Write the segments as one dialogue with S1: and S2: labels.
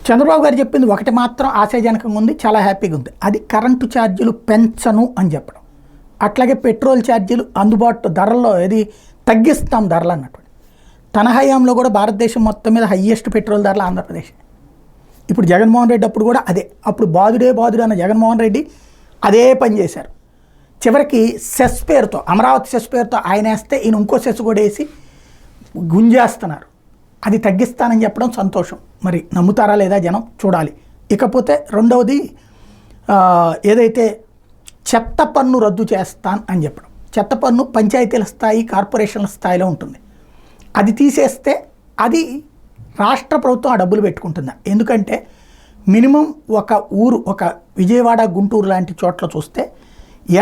S1: చంద్రబాబు గారు చెప్పింది ఒకటి మాత్రం ఆశాజనకంగా ఉంది, చాలా హ్యాపీగా ఉంది. అది కరెంటు ఛార్జీలు పెంచను అని చెప్పడం. అట్లాగే పెట్రోల్ ఛార్జీలు అందుబాటు ధరల్లో ఏది తగ్గిస్తాం ధరలు అన్నట్టు. తన హయాంలో కూడా భారతదేశం మొత్తం మీద హయ్యెస్ట్ పెట్రోల్ ధరలు ఆంధ్రప్రదేశ్. ఇప్పుడు జగన్మోహన్ రెడ్డి అప్పుడు కూడా అదే, అప్పుడు బాదుడే అన్న జగన్మోహన్ రెడ్డి అదే పని చేశారు. చివరికి సెస్ పేరుతో, అమరావతి సెస్ పేరుతో ఆయన వేస్తే ఈయన ఇంకో సెస్ కూడా వేసి గుంజేస్తున్నారు. అది తగ్గిస్తానని చెప్పడం సంతోషం. మరి నమ్ముతారా లేదా జనం చూడాలి. ఇకపోతే రెండవది ఏదైతే చెత్త పన్ను రద్దు చేస్తాను అని చెప్పడం. చెత్త పన్ను పంచాయతీల స్థాయి, కార్పొరేషన్ల స్థాయిలో ఉంటుంది. అది తీసేస్తే అది రాష్ట్ర ప్రభుత్వం ఆ డబ్బులు పెట్టుకుంటుందా? ఎందుకంటే మినిమం ఒక ఊరు, ఒక విజయవాడ, గుంటూరు లాంటి చోట్ల చూస్తే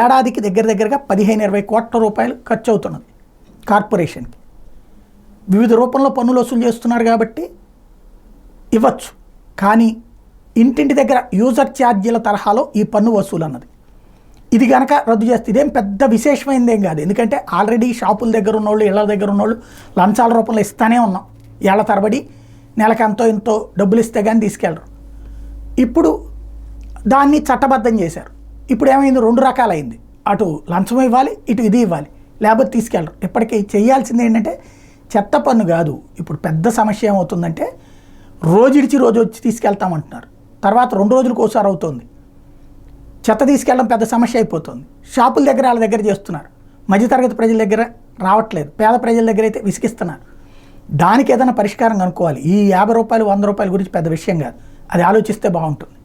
S1: ఏడాదికి దగ్గరగా 15-20 కోట్ల రూపాయలు ఖర్చు అవుతున్నది కార్పొరేషన్కి. వివిధ రూపంలో పన్నులు వసూలు చేస్తున్నారు కాబట్టి ఇవ్వచ్చు. కానీ ఇంటింటి దగ్గర యూజర్ ఛార్జీల తరహాలో ఈ పన్ను వసూలు అన్నది ఇది కనుక రద్దు చేస్తే ఇదేం పెద్ద విశేషమైనదేం కాదు. ఎందుకంటే ఆల్రెడీ షాపుల దగ్గర ఉన్నోళ్ళు, ఇళ్ల దగ్గర ఉన్నోళ్ళు లంచాల రూపంలో ఇస్తానే ఉన్నాం. ఏళ్ల తరబడి నెలకు ఎంతో డబ్బులు ఇస్తే కానీ తీసుకెళ్ళరు. ఇప్పుడు దాన్ని చట్టబద్ధం చేశారు. ఇప్పుడు ఏమైంది, 2 రకాలైంది. అటు లంచం ఇవ్వాలి, ఇటు ఇది ఇవ్వాలి, లేకపోతే తీసుకెళ్ళరు. ఇప్పటికీ చేయాల్సింది ఏంటంటే చెత్త పన్ను కాదు. ఇప్పుడు పెద్ద సమస్య ఏమవుతుందంటే రోజు వచ్చి తీసుకెళ్తామంటున్నారు. తర్వాత 2 రోజులకు ఒకసారి అవుతుంది. చెత్త తీసుకెళ్ళడం పెద్ద సమస్య అయిపోతుంది. షాపుల దగ్గర వాళ్ళ దగ్గర చేస్తున్నారు, మధ్యతరగతి ప్రజల దగ్గర రావట్లేదు, పేద ప్రజల దగ్గర అయితే విసిగిస్తున్నారు. దానికి ఏదైనా పరిష్కారం కనుక్కోవాలి. ఈ 50 రూపాయలు 100 రూపాయల గురించి పెద్ద విషయం కాదు, అది ఆలోచిస్తే బాగుంటుంది.